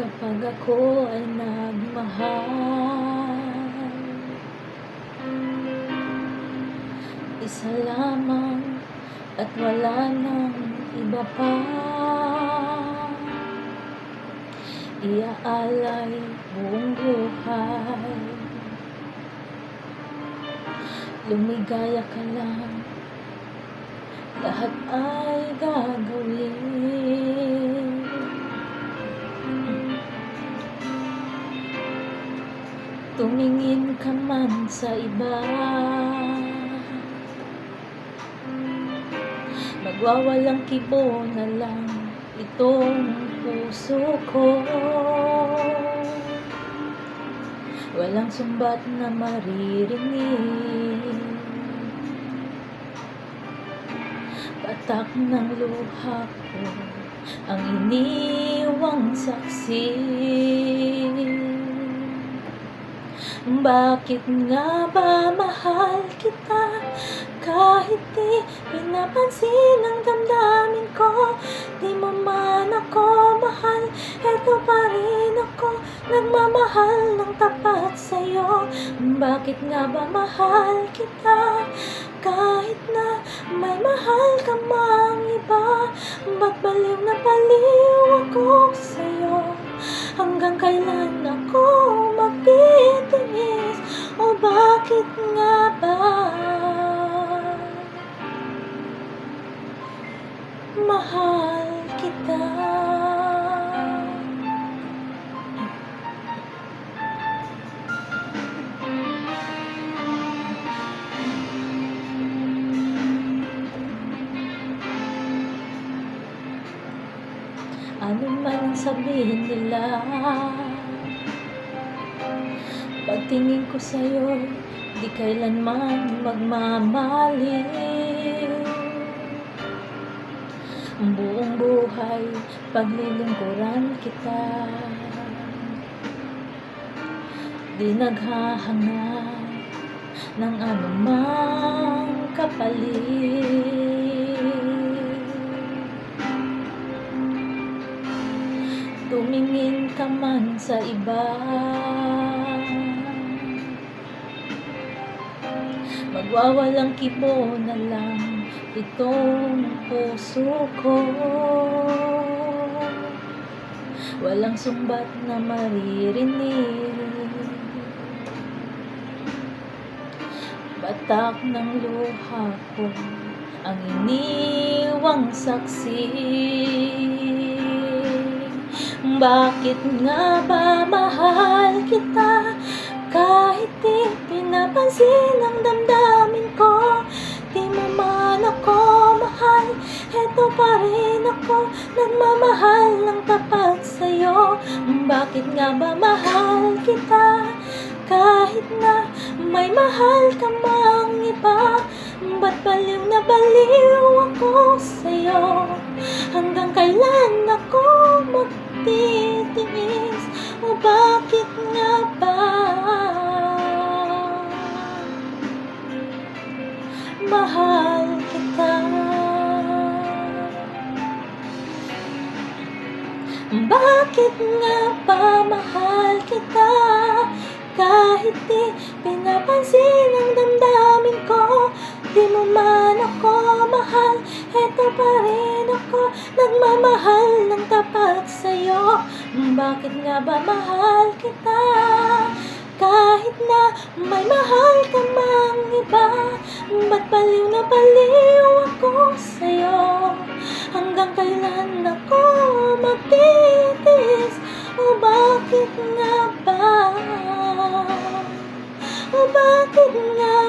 Kapag ako ay nagmahal, isa lamang at wala nang iba pa. Iaalay buong buhay, lumigaya ka lang, lahat ay gagawin. Tumingin ka man sa iba, magwawalang kibo na lang itong puso ko. Walang sumbat na maririnig, patak ng luha ko ang iniwang saksi. Bakit nga ba mahal kita kahit di pinapansin ang damdamin ko? Di mo man ako mahal, eto pa rin ako nagmamahal ng tapat sa'yo. Bakit nga ba mahal kita kahit na may mahal ka mang iba? Ba't baliw na baliw ako sa'yo? Hanggang kailan ako magtitiis? O bakit nga ba mahal kita? Ano man ang sabihin nila, pagtingin ko sa'yo, di kailanman magmamaliw. Buong buhay, paglilingkuran kita, di naghahangad ng anumang kapalit. Tumingin ka man sa iba, magwawalang kibo na lang itong puso ko. Walang sumbat na maririnig, batak ng luha ko ang iniwang saksi. Bakit nga ba mahal kita kahit di pinapansin ang damdamin ko? Di mo man ako mahal, eto pa rin ako nagmamahal ng tapat sa'yo. Bakit nga ba mahal kita kahit na may mahal ka mang iba? Ba't baliw na baliw ako sa'yo? Hanggang kailan ako magtitiis? O bakit nga ba mahal kita? Bakit nga ba mahal kita kahit di pinapansin ang damdamin ko? Di mo man ako mahal, eto pa rin ako nagmamahal ng tapat sa'yo. Bakit nga ba mahal kita kahit na may mahal ka mang iba? Ba't baliw na baliw ako sa'yo? Hanggang kailan ako magtitiis? O bakit nga ba? O bakit nga